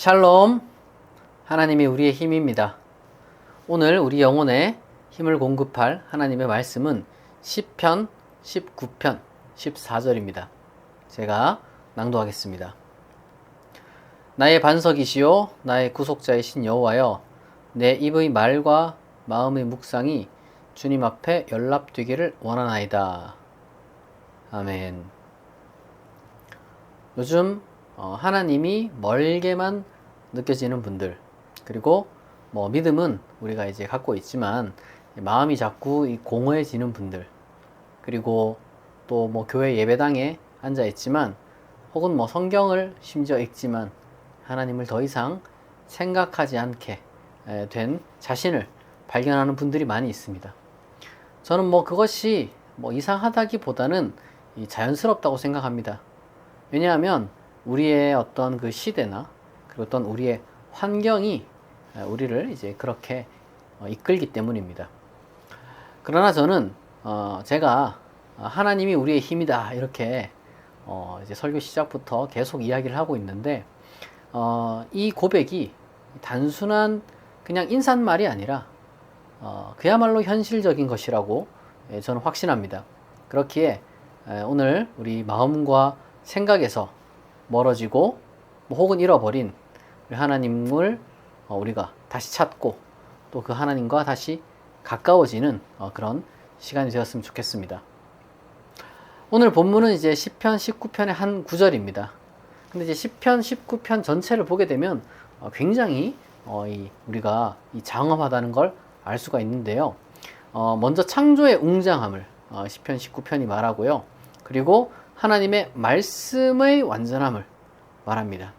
샬롬, 하나님이 우리의 힘입니다. 오늘 우리 영혼에 힘을 공급할 하나님의 말씀은 시편 19편 14절입니다. 제가 낭독하겠습니다. 나의 반석이시요 나의 구속자이신 여호와여, 내 입의 말과 마음의 묵상이 주님 앞에 연락되기를 원하나이다. 아멘. 요즘 하나님이 멀게만 느껴지는 분들, 그리고 믿음은 우리가 이제 갖고 있지만 마음이 자꾸 공허해지는 분들, 그리고 또 교회 예배당에 앉아 있지만 혹은 성경을 심지어 읽지만 하나님을 더 이상 생각하지 않게 된 자신을 발견하는 분들이 많이 있습니다. 저는 그것이 이상하다기보다는 자연스럽다고 생각합니다. 왜냐하면 우리의 어떤 그 시대나 그리고 어떤 우리의 환경이 우리를 이제 그렇게 이끌기 때문입니다. 그러나 저는 제가 하나님이 우리의 힘이다 이렇게 이제 설교 시작부터 계속 이야기를 하고 있는데 이 고백이 단순한 그냥 인사말이 아니라 그야말로 현실적인 것이라고 저는 확신합니다. 그렇기에 오늘 우리 마음과 생각에서 멀어지고 혹은 잃어버린 하나님을 우리가 다시 찾고 또 그 하나님과 다시 가까워지는 그런 시간이 되었으면 좋겠습니다. 오늘 본문은 이제 시편 19편의 한 구절입니다. 근데 이제 시편 19편 전체를 보게 되면 굉장히 우리가 장엄하다는 걸 알 수가 있는데요. 먼저 창조의 웅장함을 시편 19편이 말하고요. 그리고 하나님의 말씀의 완전함을 말합니다.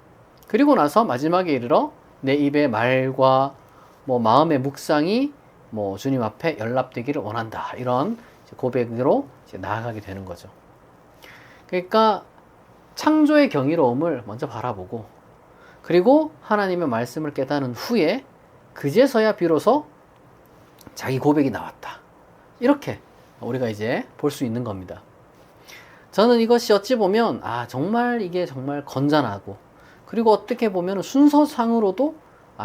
그리고 나서 마지막에 이르러 내 입의 말과 마음의 묵상이 주님 앞에 연락되기를 원한다. 이런 고백으로 이제 나아가게 되는 거죠. 그러니까 창조의 경이로움을 먼저 바라보고, 그리고 하나님의 말씀을 깨닫는 후에 그제서야 비로소 자기 고백이 나왔다. 이렇게 우리가 이제 볼 수 있는 겁니다. 저는 이것이 어찌 보면 정말 이게 정말 건전하고, 그리고 어떻게 보면 순서상으로도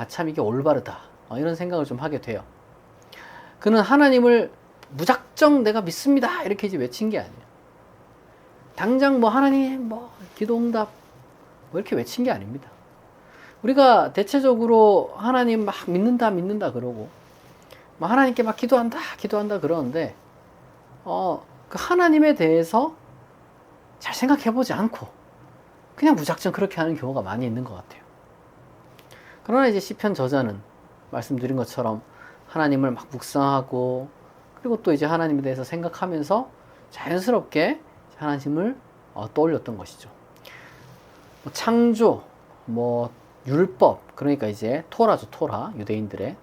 참 이게 올바르다 이런 생각을 좀 하게 돼요. 그는 하나님을 무작정 내가 믿습니다 이렇게 이제 외친 게 아니에요. 당장 하나님 기도응답 이렇게 외친 게 아닙니다. 우리가 대체적으로 하나님 막 믿는다 그러고 하나님께 막 기도한다 그러는데 그 하나님에 대해서 잘 생각해보지 않고 그냥 무작정 그렇게 하는 경우가 많이 있는 것 같아요. 그러나 이제 시편 저자는 말씀드린 것처럼 하나님을 막 묵상하고, 그리고 또 이제 하나님에 대해서 생각하면서 자연스럽게 하나님을 떠올렸던 것이죠. 창조, 율법, 그러니까 이제 토라죠, 토라, 유대인들의.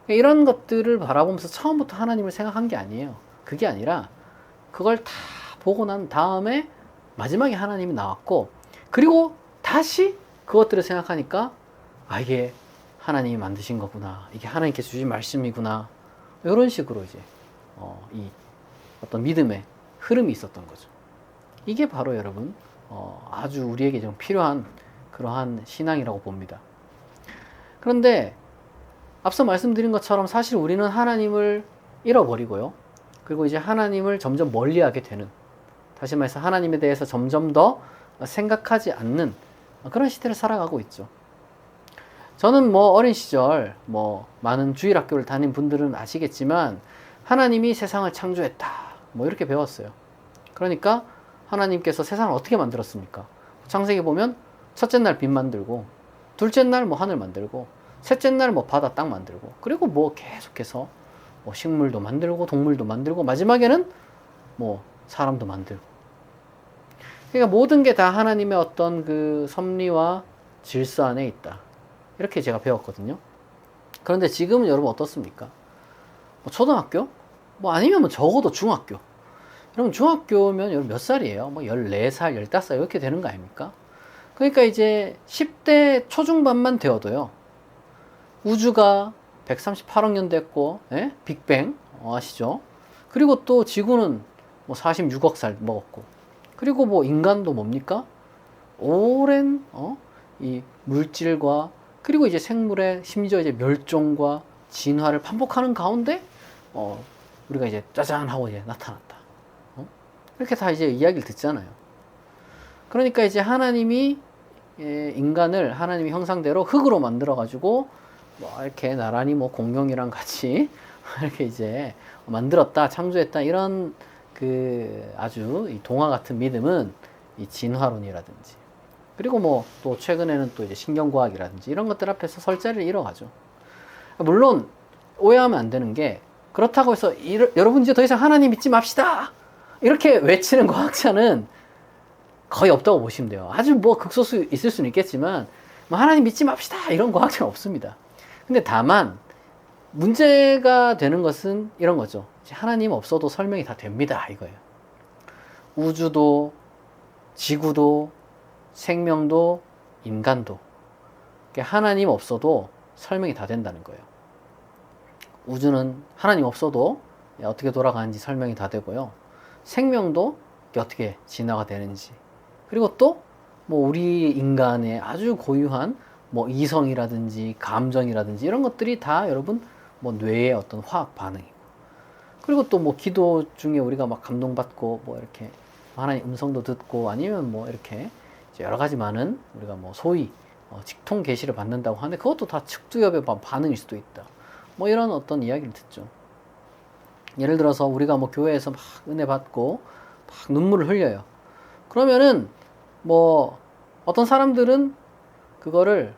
이런 것들을 바라보면서 처음부터 하나님을 생각한 게 아니에요. 그게 아니라 그걸 다 보고 난 다음에 마지막에 하나님이 나왔고, 그리고 다시 그것들을 생각하니까 이게 하나님이 만드신 거구나, 이게 하나님께서 주신 말씀이구나, 이런 식으로 이제 이 어떤 믿음의 흐름이 있었던 거죠. 이게 바로 여러분 아주 우리에게 좀 필요한 그러한 신앙이라고 봅니다. 그런데 앞서 말씀드린 것처럼 사실 우리는 하나님을 잃어버리고요, 그리고 이제 하나님을 점점 멀리하게 되는, 다시 말해서 하나님에 대해서 점점 더 생각하지 않는 그런 시대를 살아가고 있죠. 저는 어린 시절 많은 주일학교를 다닌 분들은 아시겠지만 하나님이 세상을 창조했다 이렇게 배웠어요. 그러니까 하나님께서 세상을 어떻게 만들었습니까? 창세기 보면 첫째 날 빛 만들고, 둘째 날 하늘 만들고, 셋째 날 바다 땅 만들고, 그리고 계속해서 식물도 만들고 동물도 만들고, 마지막에는 사람도 만들고. 그러니까 모든 게 다 하나님의 어떤 그 섭리와 질서 안에 있다, 이렇게 제가 배웠거든요. 그런데 지금은 여러분 어떻습니까? 초등학교? 아니면 적어도 중학교. 여러분 중학교면 여러분 몇 살이에요? 14살, 15살 이렇게 되는 거 아닙니까? 그러니까 이제 10대 초중반만 되어도요, 우주가 138억 년 됐고, 빅뱅 아시죠? 그리고 또 지구는 46억 살 먹었고, 그리고 인간도 뭡니까? 오랜 이 물질과 그리고 이제 생물의 심지어 이제 멸종과 진화를 반복하는 가운데 우리가 이제 짜잔 하고 이제 나타났다. 이렇게 다 이제 이야기를 듣잖아요. 그러니까 이제 하나님이 인간을 하나님의 형상대로 흙으로 만들어 가지고 뭐 이렇게 나란히 뭐 공룡이랑 같이 이렇게 이제 만들었다, 창조했다, 이런 그 아주 이 동화 같은 믿음은 이 진화론이라든지, 그리고 뭐 또 최근에는 또 이제 신경과학이라든지 이런 것들 앞에서 설자를 잃어가죠. 물론 오해하면 안 되는 게, 그렇다고 해서 여러분 이제 더 이상 하나님 믿지 맙시다 이렇게 외치는 과학자는 거의 없다고 보시면 돼요. 아주 뭐 극소수 있을 수는 있겠지만 뭐 하나님 믿지 맙시다 이런 과학자는 없습니다. 근데 다만 문제가 되는 것은 이런 거죠. 하나님 없어도 설명이 다 됩니다 이거예요. 우주도, 지구도, 생명도, 인간도 하나님 없어도 설명이 다 된다는 거예요. 우주는 하나님 없어도 어떻게 돌아가는지 설명이 다 되고요. 생명도 어떻게 진화가 되는지, 그리고 또 뭐 우리 인간의 아주 고유한 뭐 이성이라든지 감정이라든지 이런 것들이 다 여러분 뭐 뇌의 어떤 화학 반응이고, 그리고 또 뭐 기도 중에 우리가 막 감동받고 뭐 이렇게 하나님 음성도 듣고, 아니면 뭐 이렇게 여러 가지 많은 우리가 뭐 소위 직통 계시를 받는다고 하는데, 그것도 다 측두엽의 반응일 수도 있다. 뭐 이런 어떤 이야기를 듣죠. 예를 들어서 우리가 뭐 교회에서 막 은혜 받고 막 눈물을 흘려요. 그러면은 뭐 어떤 사람들은 그거를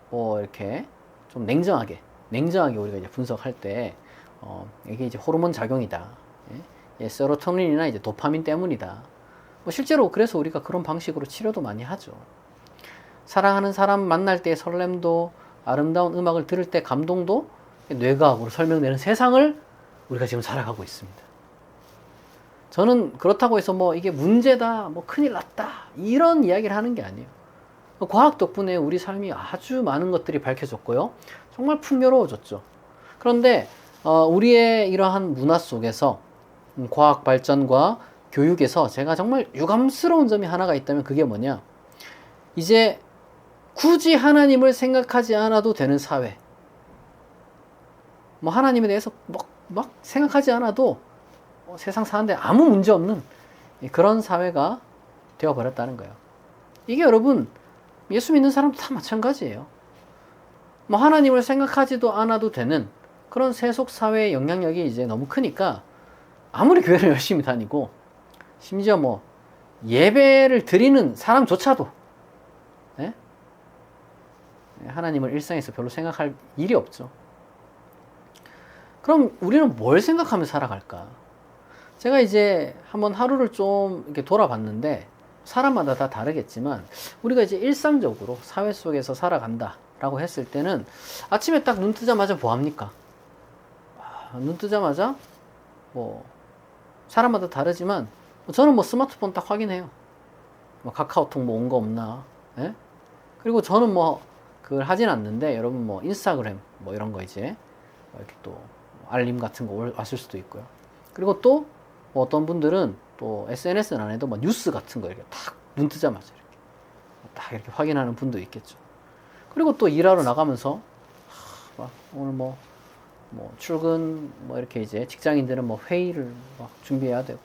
뭐 이렇게 좀 냉정하게 우리가 이제 분석할 때 이게 이제 호르몬 작용이다. 예, 세로토닌이나 이제 도파민 때문이다. 뭐 실제로 그래서 우리가 그런 방식으로 치료도 많이 하죠. 사랑하는 사람 만날 때 설렘도, 아름다운 음악을 들을 때 감동도 뇌과학으로 설명되는 세상을 우리가 지금 살아가고 있습니다. 저는 그렇다고 해서 뭐 이게 문제다, 뭐 큰일 났다 이런 이야기를 하는 게 아니에요. 과학 덕분에 우리 삶이 아주 많은 것들이 밝혀졌고요, 정말 풍요로워졌죠. 그런데 우리의 이러한 문화 속에서 과학 발전과 교육에서 제가 정말 유감스러운 점이 하나가 있다면 그게 뭐냐, 이제 굳이 하나님을 생각하지 않아도 되는 사회, 뭐 하나님에 대해서 막 생각하지 않아도 세상 사는데 아무 문제 없는 그런 사회가 되어버렸다는 거예요. 이게 여러분 예수 믿는 사람도 다 마찬가지예요. 뭐 하나님을 생각하지도 않아도 되는 그런 세속 사회의 영향력이 이제 너무 크니까 아무리 교회를 열심히 다니고, 심지어 뭐 예배를 드리는 사람조차도 하나님을 일상에서 별로 생각할 일이 없죠. 그럼 우리는 뭘 생각하며 살아갈까? 제가 이제 한번 하루를 좀 이렇게 돌아봤는데, 사람마다 다 다르겠지만 우리가 이제 일상적으로 사회 속에서 살아간다 라고 했을 때는 아침에 딱 눈 뜨자마자 뭐 합니까? 눈 뜨자마자 뭐 사람마다 다르지만 저는 뭐 스마트폰 딱 확인해요. 뭐 카카오톡 뭐 온 거 없나? 예? 그리고 저는 뭐 그걸 하진 않는데, 여러분 뭐 인스타그램 뭐 이런 거 이제 이렇게 또 알림 같은 거 왔을 수도 있고요. 그리고 또 뭐 어떤 분들은 또 SNS는 안 해도 뭐 뉴스 같은 거 이렇게 딱 눈 뜨자마자 이렇게 딱 이렇게 확인하는 분도 있겠죠. 그리고 또 일하러 나가면서 막 오늘 뭐 출근 뭐 이렇게 이제 직장인들은 뭐 회의를 막 준비해야 되고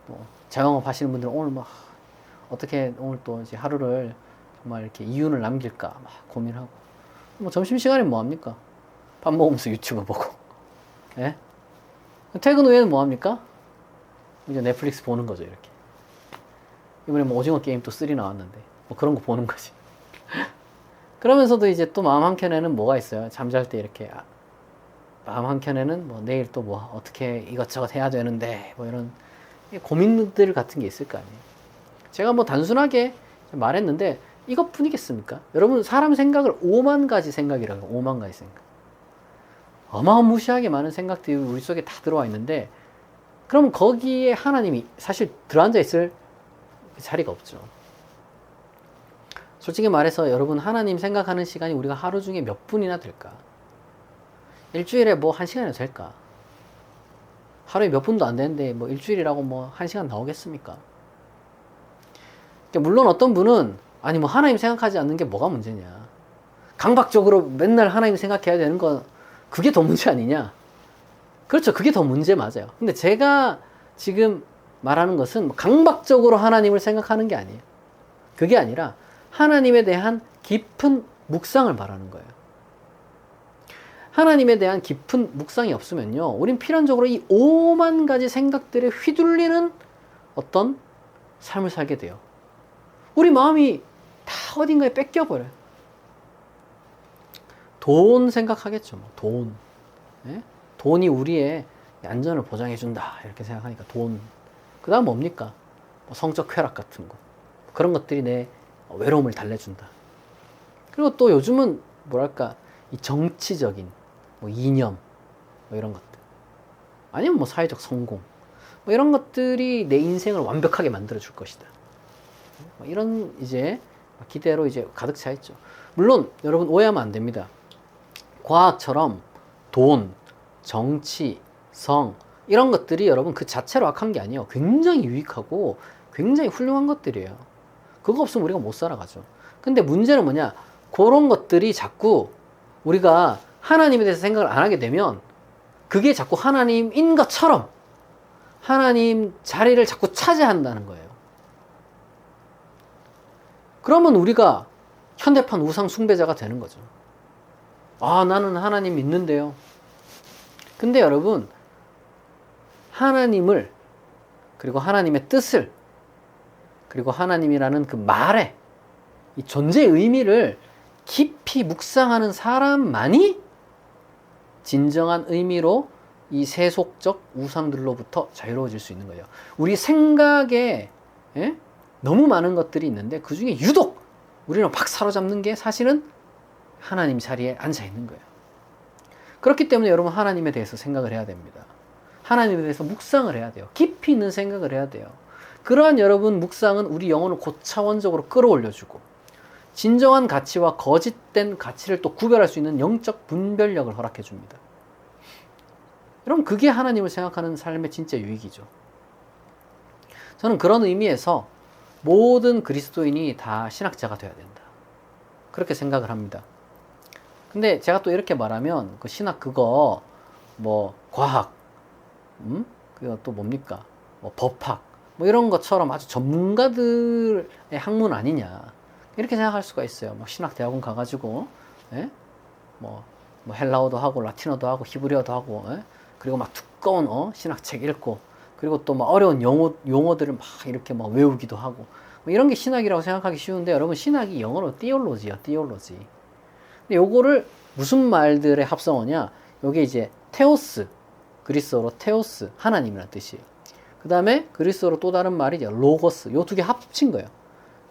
뭐 자영업 하시는 분들은 오늘 막 어떻게 오늘 또 이제 하루를 정말 이렇게 이윤을 남길까 막 고민하고, 뭐 점심시간에 뭐 합니까? 밥 먹으면서 유튜브 보고, 예? 퇴근 후에는 뭐 합니까? 이제 넷플릭스 보는 거죠, 이렇게. 이번에 뭐 오징어 게임 또 3 나왔는데, 뭐 그런 거 보는 거지. 그러면서도 이제 또 마음 한켠에는 뭐가 있어요? 잠잘 때 이렇게, 마음 한켠에는 뭐 내일 또 뭐 어떻게 이것저것 해야 되는데, 뭐 이런 고민들 같은 게 있을 거 아니에요. 제가 뭐 단순하게 말했는데, 이것뿐이겠습니까? 여러분, 사람 생각을 5만 가지 생각이라고, 5만 가지 생각. 어마무시하게 많은 생각들이 우리 속에 다 들어와 있는데, 그럼 거기에 하나님이 사실 들어앉아 있을 자리가 없죠. 솔직히 말해서 여러분, 하나님 생각하는 시간이 우리가 하루 중에 몇 분이나 될까? 일주일에 뭐 1시간이나 될까? 하루에 몇 분도 안 되는데 뭐 일주일이라고 뭐 1시간 나오겠습니까? 물론 어떤 분은 아니 뭐 하나님 생각하지 않는 게 뭐가 문제냐, 강박적으로 맨날 하나님 생각해야 되는 거, 그게 더 문제 아니냐? 그렇죠. 그게 더 문제 맞아요. 근데 제가 지금 말하는 것은 강박적으로 하나님을 생각하는 게 아니에요. 그게 아니라 하나님에 대한 깊은 묵상을 말하는 거예요. 하나님에 대한 깊은 묵상이 없으면요, 우린 필연적으로 이 오만 가지 생각들에 휘둘리는 어떤 삶을 살게 돼요. 우리 마음이 다 어딘가에 뺏겨버려요. 돈 생각하겠죠. 뭐. 돈. 예? 돈이 우리의 안전을 보장해준다. 이렇게 생각하니까 돈. 그 다음 뭡니까? 뭐 성적 쾌락 같은 거. 그런 것들이 내 외로움을 달래준다. 그리고 또 요즘은 뭐랄까, 이 정치적인 뭐 이념, 뭐 이런 것들. 아니면 뭐 사회적 성공. 뭐 이런 것들이 내 인생을 완벽하게 만들어줄 것이다. 뭐 이런 이제 기대로 이제 가득 차 있죠. 물론 여러분 오해하면 안 됩니다. 과학처럼 돈, 정치, 성 이런 것들이 여러분 그 자체로 악한 게 아니에요. 굉장히 유익하고 굉장히 훌륭한 것들이에요. 그거 없으면 우리가 못 살아가죠. 근데 문제는 뭐냐? 그런 것들이 자꾸 우리가 하나님에 대해서 생각을 안 하게 되면 그게 자꾸 하나님인 것처럼 하나님 자리를 자꾸 차지한다는 거예요. 그러면 우리가 현대판 우상 숭배자가 되는 거죠. 아, 나는 하나님 믿는데요. 근데 여러분, 하나님을, 그리고 하나님의 뜻을, 그리고 하나님이라는 그 말에 이 존재의 의미를 깊이 묵상하는 사람만이 진정한 의미로 이 세속적 우상들로부터 자유로워질 수 있는 거예요. 우리 생각에 너무 많은 것들이 있는데 그 중에 유독 우리는 팍 사로잡는 게 사실은 하나님 자리에 앉아 있는 거예요. 그렇기 때문에 여러분 하나님에 대해서 생각을 해야 됩니다. 하나님에 대해서 묵상을 해야 돼요. 깊이 있는 생각을 해야 돼요. 그러한 여러분 묵상은 우리 영혼을 고차원적으로 끌어올려주고 진정한 가치와 거짓된 가치를 또 구별할 수 있는 영적 분별력을 허락해 줍니다. 여러분 그게 하나님을 생각하는 삶의 진짜 유익이죠. 저는 그런 의미에서 모든 그리스도인이 다 신학자가 되어야 된다. 그렇게 생각을 합니다. 근데 제가 또 이렇게 말하면 그 신학 그거 뭐 과학, 그거 또 뭡니까? 뭐 법학, 뭐 이런 것처럼 아주 전문가들의 학문 아니냐 이렇게 생각할 수가 있어요. 막 신학 대학원 가가지고 뭐 헬라어도 하고 라틴어도 하고 히브리어도 하고 그리고 막 두꺼운 신학책 읽고 그리고 또 막 어려운 용어들을 막 이렇게 막 외우기도 하고 뭐 이런 게 신학이라고 생각하기 쉬운데 여러분 신학이 영어로 띠올로지야, 띠올로지. 근데 요거를 무슨 말들의 합성어냐? 요게 이제 테오스, 그리스어로 테오스, 하나님이라는 뜻이에요. 그 다음에 그리스어로 또 다른 말이 이제 로고스, 요 두 개 합친 거예요.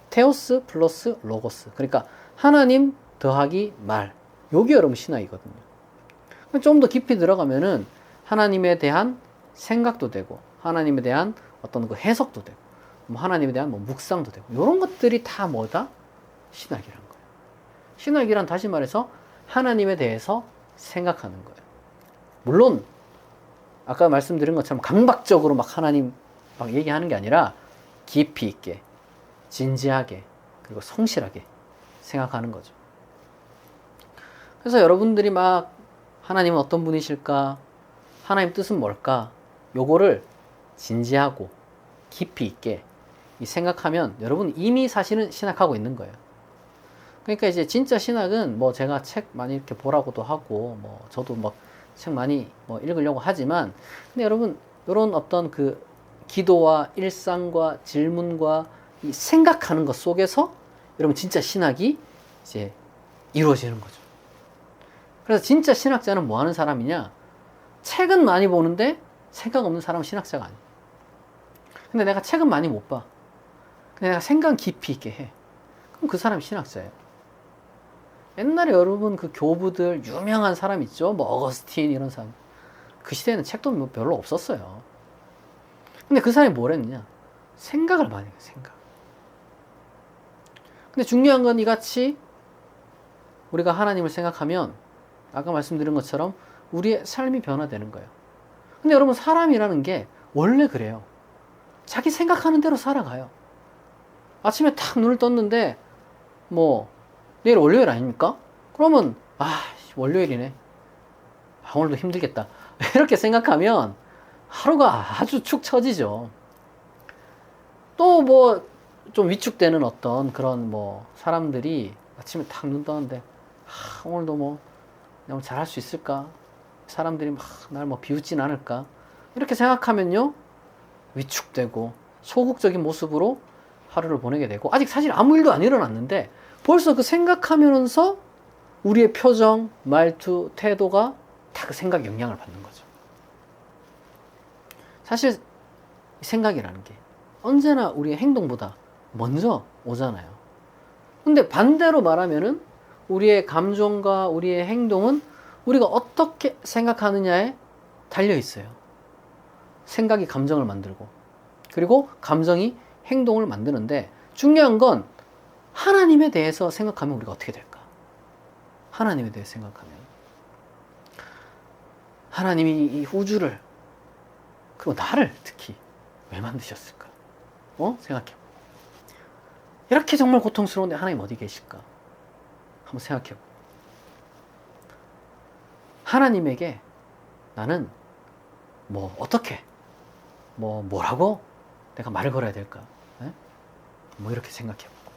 테오스 플러스 로고스. 그러니까 하나님 더하기 말. 요게 여러분 신학이거든요. 좀 더 깊이 들어가면은 하나님에 대한 생각도 되고 하나님에 대한 어떤 그 해석도 되고 뭐 하나님에 대한 뭐 묵상도 되고 이런 것들이 다 뭐다? 신학이란 거예요. 신학이란 다시 말해서 하나님에 대해서 생각하는 거예요. 물론 아까 말씀드린 것처럼 강박적으로 막 하나님 막 얘기하는 게 아니라 깊이 있게 진지하게 그리고 성실하게 생각하는 거죠. 그래서 여러분들이 막 하나님은 어떤 분이실까? 하나님 뜻은 뭘까? 요거를 진지하고 깊이 있게 생각하면 여러분 이미 사실은 신학하고 있는 거예요. 그러니까 이제 진짜 신학은 뭐 제가 책 많이 이렇게 보라고도 하고 뭐 저도 막 책 많이 뭐 읽으려고 하지만 근데 여러분 이런 어떤 그 기도와 일상과 질문과 이 생각하는 것 속에서 여러분 진짜 신학이 이제 이루어지는 거죠. 그래서 진짜 신학자는 뭐 하는 사람이냐? 책은 많이 보는데 생각 없는 사람은 신학자가 아니에요. 근데 내가 책은 많이 못 봐. 근데 내가 생각 깊이 있게 해. 그럼 그 사람이 신학자예요. 옛날에 여러분 그 교부들 유명한 사람 있죠? 뭐 어거스틴 이런 사람. 그 시대에는 책도 뭐 별로 없었어요. 근데 그 사람이 뭘 했느냐? 생각을 많이 해요. 생각. 근데 중요한 건 이같이 우리가 하나님을 생각하면 아까 말씀드린 것처럼 우리의 삶이 변화되는 거예요. 근데 여러분 사람이라는 게 원래 그래요. 자기 생각하는 대로 살아가요. 아침에 탁 눈을 떴는데 뭐 내일 월요일 아닙니까? 그러면 월요일이네. 오늘도 힘들겠다. 이렇게 생각하면 하루가 아주 축 처지죠. 또 뭐 좀 위축되는 어떤 그런 뭐 사람들이 아침에 탁 눈 떠는데 오늘도 뭐 내가 잘할 수 있을까? 사람들이 막 날 뭐 비웃진 않을까? 이렇게 생각하면요, 위축되고 소극적인 모습으로 하루를 보내게 되고, 아직 사실 아무 일도 안 일어났는데 벌써 그 생각하면서 우리의 표정, 말투, 태도가 다 그 생각 영향을 받는 거죠. 사실 생각이라는 게 언제나 우리의 행동보다 먼저 오잖아요. 근데 반대로 말하면은 우리의 감정과 우리의 행동은 우리가 어떻게 생각하느냐에 달려 있어요. 생각이 감정을 만들고, 그리고 감정이 행동을 만드는데, 중요한 건 하나님에 대해서 생각하면 우리가 어떻게 될까? 하나님에 대해서 생각하면 하나님이 이 우주를, 그리고 나를 특히 왜 만드셨을까? 생각해봐. 이렇게 정말 고통스러운데 하나님 어디 계실까? 한번 생각해봐. 하나님에게 나는 뭐 어떻게, 뭐라고 내가 말을 걸어야 될까? 뭐 이렇게 생각해보고,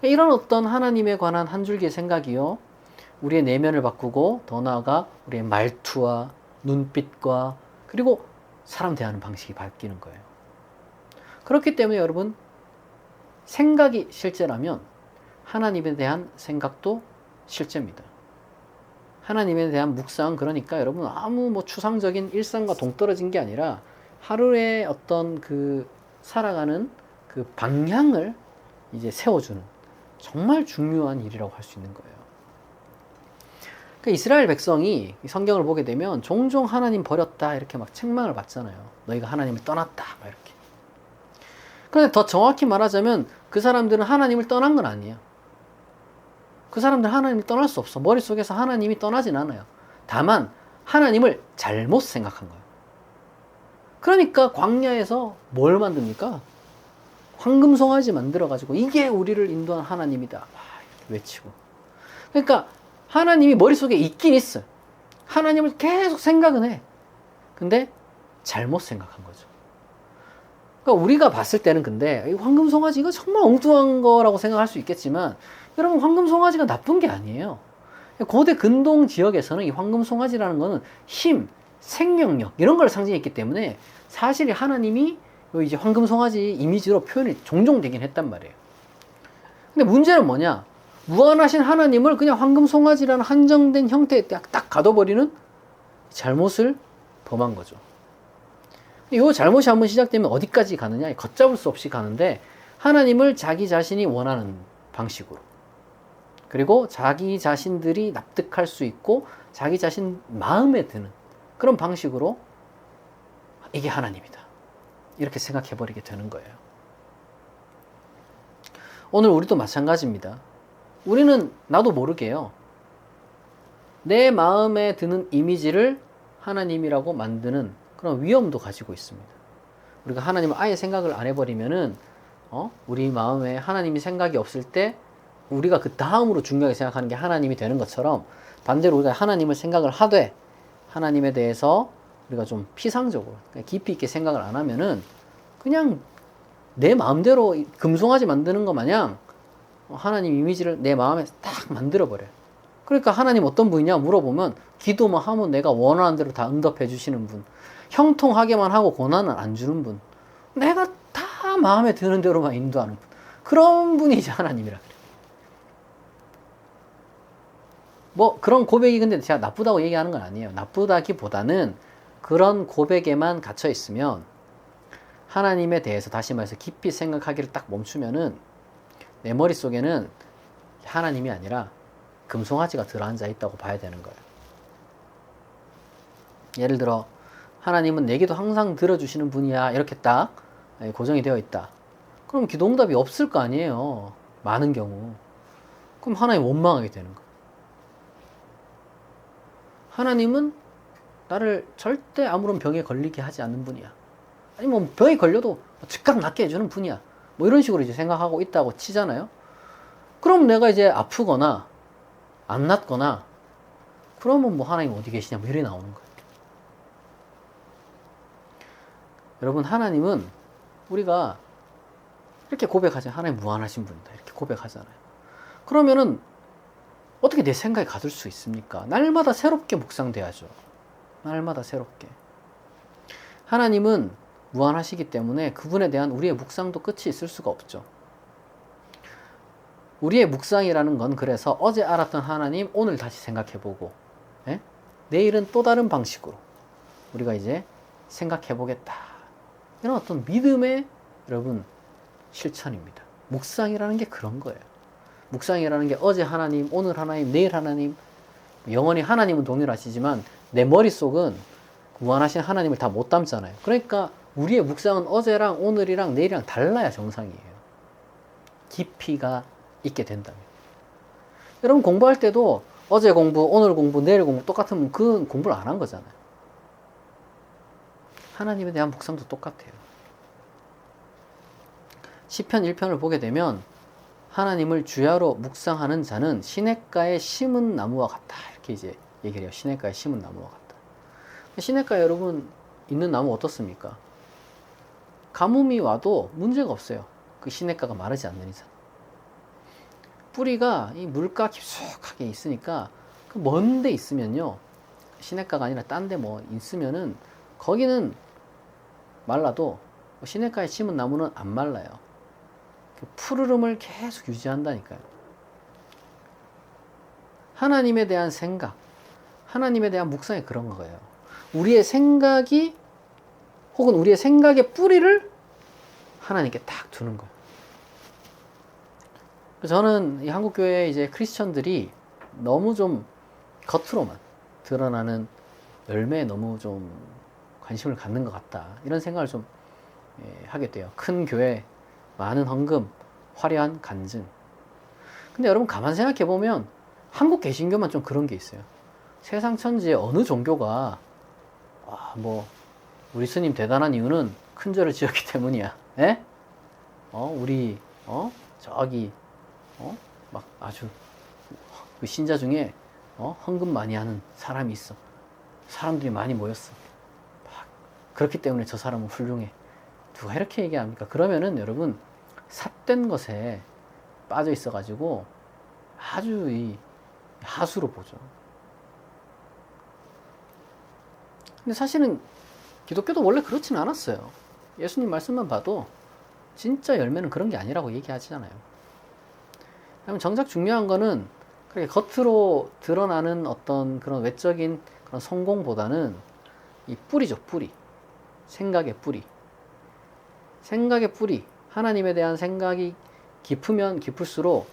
이런 어떤 하나님에 관한 한 줄기의 생각이요, 우리의 내면을 바꾸고 더 나아가 우리의 말투와 눈빛과 그리고 사람 대하는 방식이 바뀌는 거예요. 그렇기 때문에 여러분, 생각이 실제라면 하나님에 대한 생각도 실제입니다. 하나님에 대한 묵상, 그러니까 여러분 아무 뭐 추상적인 일상과 동떨어진 게 아니라 하루의 어떤 그 살아가는 그 방향을 이제 세워주는 정말 중요한 일이라고 할 수 있는 거예요. 그러니까 이스라엘 백성이 성경을 보게 되면 종종 하나님 버렸다 이렇게 막 책망을 받잖아요. 너희가 하나님을 떠났다 막 이렇게. 그런데 더 정확히 말하자면 그 사람들은 하나님을 떠난 건 아니에요. 그 사람들은 하나님을 떠날 수 없어. 머릿속에서 하나님이 떠나진 않아요. 다만 하나님을 잘못 생각한 거예요. 그러니까 광야에서 뭘 만듭니까? 황금송아지 만들어가지고 이게 우리를 인도한 하나님이다 막 이렇게 외치고. 그러니까 하나님이 머릿속에 있긴 있어요. 하나님을 계속 생각은 해. 근데 잘못 생각한 거죠. 그러니까 우리가 봤을 때는 근데 이 황금송아지가 정말 엉뚱한 거라고 생각할 수 있겠지만, 여러분 황금송아지가 나쁜 게 아니에요. 고대 근동 지역에서는 이 황금송아지라는 거는 힘, 생명력 이런 걸 상징했기 때문에 사실 하나님이 이제 황금송아지 이미지로 표현이 종종 되긴 했단 말이에요. 근데 문제는 뭐냐? 무한하신 하나님을 그냥 황금송아지라는 한정된 형태에 딱 가둬버리는 잘못을 범한 거죠. 이 잘못이 한번 시작되면 어디까지 가느냐? 걷잡을 수 없이 가는데, 하나님을 자기 자신이 원하는 방식으로, 그리고 자기 자신들이 납득할 수 있고 자기 자신 마음에 드는 그런 방식으로 이게 하나님이다 이렇게 생각해버리게 되는 거예요. 오늘 우리도 마찬가지입니다. 우리는 나도 모르게요, 내 마음에 드는 이미지를 하나님이라고 만드는 그런 위험도 가지고 있습니다. 우리가 하나님을 아예 생각을 안 해버리면은 우리 마음에 하나님이 생각이 없을 때 우리가 그 다음으로 중요하게 생각하는 게 하나님이 되는 것처럼, 반대로 우리가 하나님을 생각을 하되 하나님에 대해서 우리가 좀 피상적으로 깊이 있게 생각을 안 하면은 그냥 내 마음대로 금송아지 만드는 것 마냥 하나님 이미지를 내 마음에 딱 만들어버려요. 그러니까 하나님 어떤 분이냐 물어보면 기도만 하면 내가 원하는 대로 다 응답해 주시는 분, 형통하게만 하고 고난을 안 주는 분, 내가 다 마음에 드는 대로만 인도하는 분, 그런 분이 이제 하나님이라 그래요. 뭐 그런 고백이 근데 제가 나쁘다고 얘기하는 건 아니에요. 나쁘다기보다는 그런 고백에만 갇혀 있으면, 하나님에 대해서 다시 말해서 깊이 생각하기를 딱 멈추면은 내 머릿속에는 하나님이 아니라 금송아지가 들어앉아 있다고 봐야 되는 거예요. 예를 들어 하나님은 내 기도 항상 들어주시는 분이야 이렇게 딱 고정이 되어 있다. 그럼 기도 응답이 없을 거 아니에요, 많은 경우. 그럼 하나님 원망하게 되는 거예요. 하나님은 나를 절대 아무런 병에 걸리게 하지 않는 분이야. 아니 뭐 병에 걸려도 즉각 낫게 해주는 분이야. 뭐 이런 식으로 이제 생각하고 있다고 치잖아요. 그럼 내가 이제 아프거나 안 낫거나 그러면 뭐 하나님 어디 계시냐 뭐 이래 나오는 거예요. 여러분, 하나님은 우리가 이렇게 고백하잖아요. 하나님 무한하신 분이다 이렇게 고백하잖아요. 그러면은 어떻게 내 생각이 가둘 수 있습니까? 날마다 새롭게 묵상돼야죠. 날마다 새롭게. 하나님은 무한하시기 때문에 그분에 대한 우리의 묵상도 끝이 있을 수가 없죠. 우리의 묵상이라는 건 그래서 어제 알았던 하나님 오늘 다시 생각해보고, 예? 내일은 또 다른 방식으로 우리가 이제 생각해보겠다. 이런 어떤 믿음의 여러분 실천입니다. 묵상이라는 게 그런 거예요. 묵상이라는 게 어제 하나님, 오늘 하나님, 내일 하나님, 영원히 하나님은 동일하시지만 내 머릿속은 무한하신 하나님을 다 못 담잖아요. 그러니까 우리의 묵상은 어제랑 오늘이랑 내일이랑 달라야 정상이에요. 깊이가 있게 된다면. 여러분 공부할 때도 어제 공부, 오늘 공부, 내일 공부 똑같으면 그건 공부를 안 한 거잖아요. 하나님에 대한 묵상도 똑같아요. 시편 1편을 보게 되면 하나님을 주야로 묵상하는 자는 시냇가에 심은 나무와 같다. 이렇게 이제 얘기를 해요. 시냇가에 심은 나무와 같다. 시냇가에 여러분 있는 나무 어떻습니까? 가뭄이 와도 문제가 없어요. 그 시냇가가 마르지 않는 이상. 뿌리가 이 물가 깊숙하게 있으니까 그 먼 데 있으면요. 시냇가가 아니라 딴 데 뭐 있으면은 거기는 말라도 시냇가에 심은 나무는 안 말라요. 그 푸르름을 계속 유지한다니까요. 하나님에 대한 생각, 하나님에 대한 묵상이 그런 거예요. 우리의 생각이 혹은 우리의 생각의 뿌리를 하나님께 딱 두는 거예요. 저는 이 한국교회 이제 크리스천들이 너무 좀 겉으로만 드러나는 열매에 너무 좀 관심을 갖는 것 같다. 이런 생각을 좀 하게 돼요. 큰 교회, 많은 헌금, 화려한 간증. 근데 여러분 가만 생각해 보면 한국 개신교만 좀 그런 게 있어요. 세상 천지의 어느 종교가 뭐 우리 스님 대단한 이유는 큰 절을 지었기 때문이야. 에? 우리 저기 막 아주 그 신자 중에 헌금 많이 하는 사람이 있어. 사람들이 많이 모였어. 그렇기 때문에 저 사람은 훌륭해. 누가 이렇게 얘기합니까? 그러면은 여러분 삿된 것에 빠져 있어 가지고 아주 이 하수로 보죠. 근데 사실은 기독교도 원래 그렇지는 않았어요. 예수님 말씀만 봐도 진짜 열매는 그런 게 아니라고 얘기하잖아요. 정작 중요한 거는 그렇게 겉으로 드러나는 어떤 그런 외적인 그런 성공보다는 이 뿌리죠, 뿌리. 생각의 뿌리. 생각의 뿌리. 하나님에 대한 생각이 깊으면 깊을수록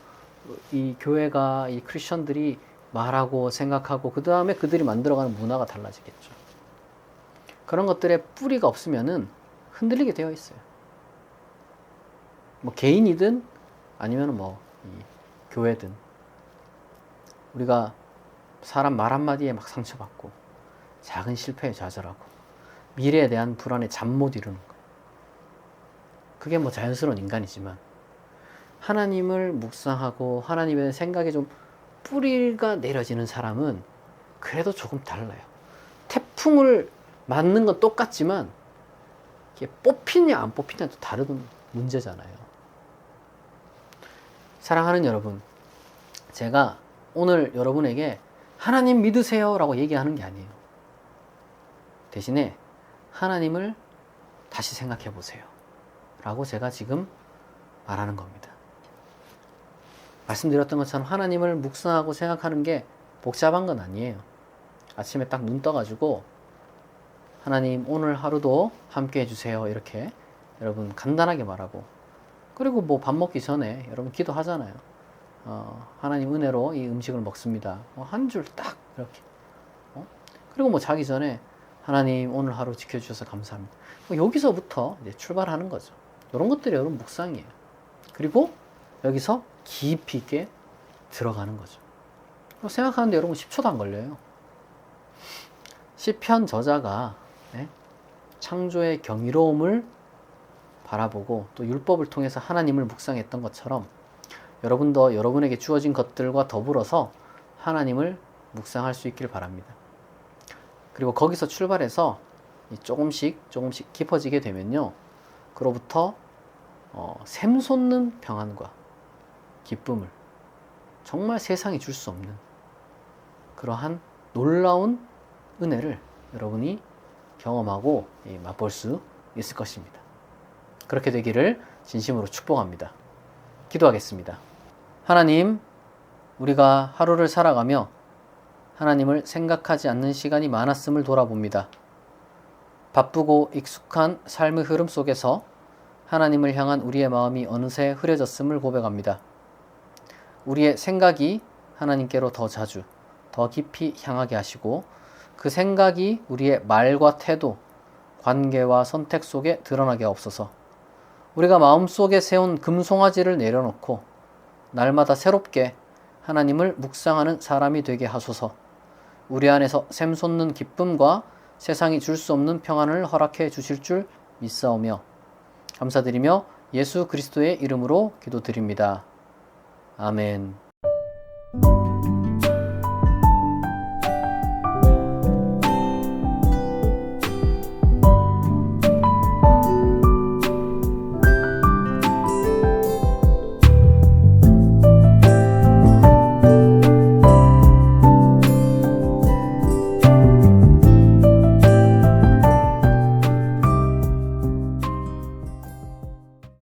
이 교회가, 이 크리스천들이 말하고 생각하고 그 다음에 그들이 만들어가는 문화가 달라지겠죠. 그런 것들의 뿌리가 없으면은 흔들리게 되어 있어요. 뭐 개인이든 아니면 뭐 이 교회든 우리가 사람 말 한마디에 막 상처받고 작은 실패에 좌절하고 미래에 대한 불안에 잠 못 이루는 거예요. 그게 뭐 자연스러운 인간이지만 하나님을 묵상하고 하나님에 대한 생각에 좀 뿌리가 내려지는 사람은 그래도 조금 달라요. 태풍을 맞는 건 똑같지만 이게 뽑히냐 안 뽑히냐 또 다른 문제잖아요. 사랑하는 여러분, 제가 오늘 여러분에게 하나님 믿으세요 라고 얘기하는 게 아니에요. 대신에 하나님을 다시 생각해 보세요 라고 제가 지금 말하는 겁니다. 말씀드렸던 것처럼 하나님을 묵상하고 생각하는 게 복잡한 건 아니에요. 아침에 딱 눈 떠가지고 하나님 오늘 하루도 함께 해주세요 이렇게 여러분 간단하게 말하고, 그리고 뭐 밥 먹기 전에 여러분 기도하잖아요. 하나님 은혜로 이 음식을 먹습니다. 한 줄 딱 이렇게. 그리고 뭐 자기 전에 하나님 오늘 하루 지켜주셔서 감사합니다. 여기서부터 이제 출발하는 거죠. 이런 것들이 여러분 묵상이에요. 그리고 여기서 깊이 있게 들어가는 거죠. 생각하는데 여러분 10초도 안 걸려요. 시편 저자가 창조의 경이로움을 바라보고 또 율법을 통해서 하나님을 묵상했던 것처럼 여러분도 여러분에게 주어진 것들과 더불어서 하나님을 묵상할 수 있길 바랍니다. 그리고 거기서 출발해서 조금씩 깊어지게 되면요, 그로부터 샘솟는 평안과 기쁨을, 정말 세상이 줄 수 없는 그러한 놀라운 은혜를 여러분이 경험하고 맛볼 수 있을 것입니다. 그렇게 되기를 진심으로 축복합니다. 기도하겠습니다. 하나님, 우리가 하루를 살아가며 하나님을 생각하지 않는 시간이 많았음을 돌아봅니다. 바쁘고 익숙한 삶의 흐름 속에서 하나님을 향한 우리의 마음이 어느새 흐려졌음을 고백합니다. 우리의 생각이 하나님께로 더 자주, 더 깊이 향하게 하시고, 그 생각이 우리의 말과 태도, 관계와 선택 속에 드러나게 하옵소서. 우리가 마음속에 세운 금송아지를 내려놓고 날마다 새롭게 하나님을 묵상하는 사람이 되게 하소서. 우리 안에서 샘솟는 기쁨과 세상이 줄 수 없는 평안을 허락해 주실 줄 믿사오며 감사드리며 예수 그리스도의 이름으로 기도드립니다. 아멘.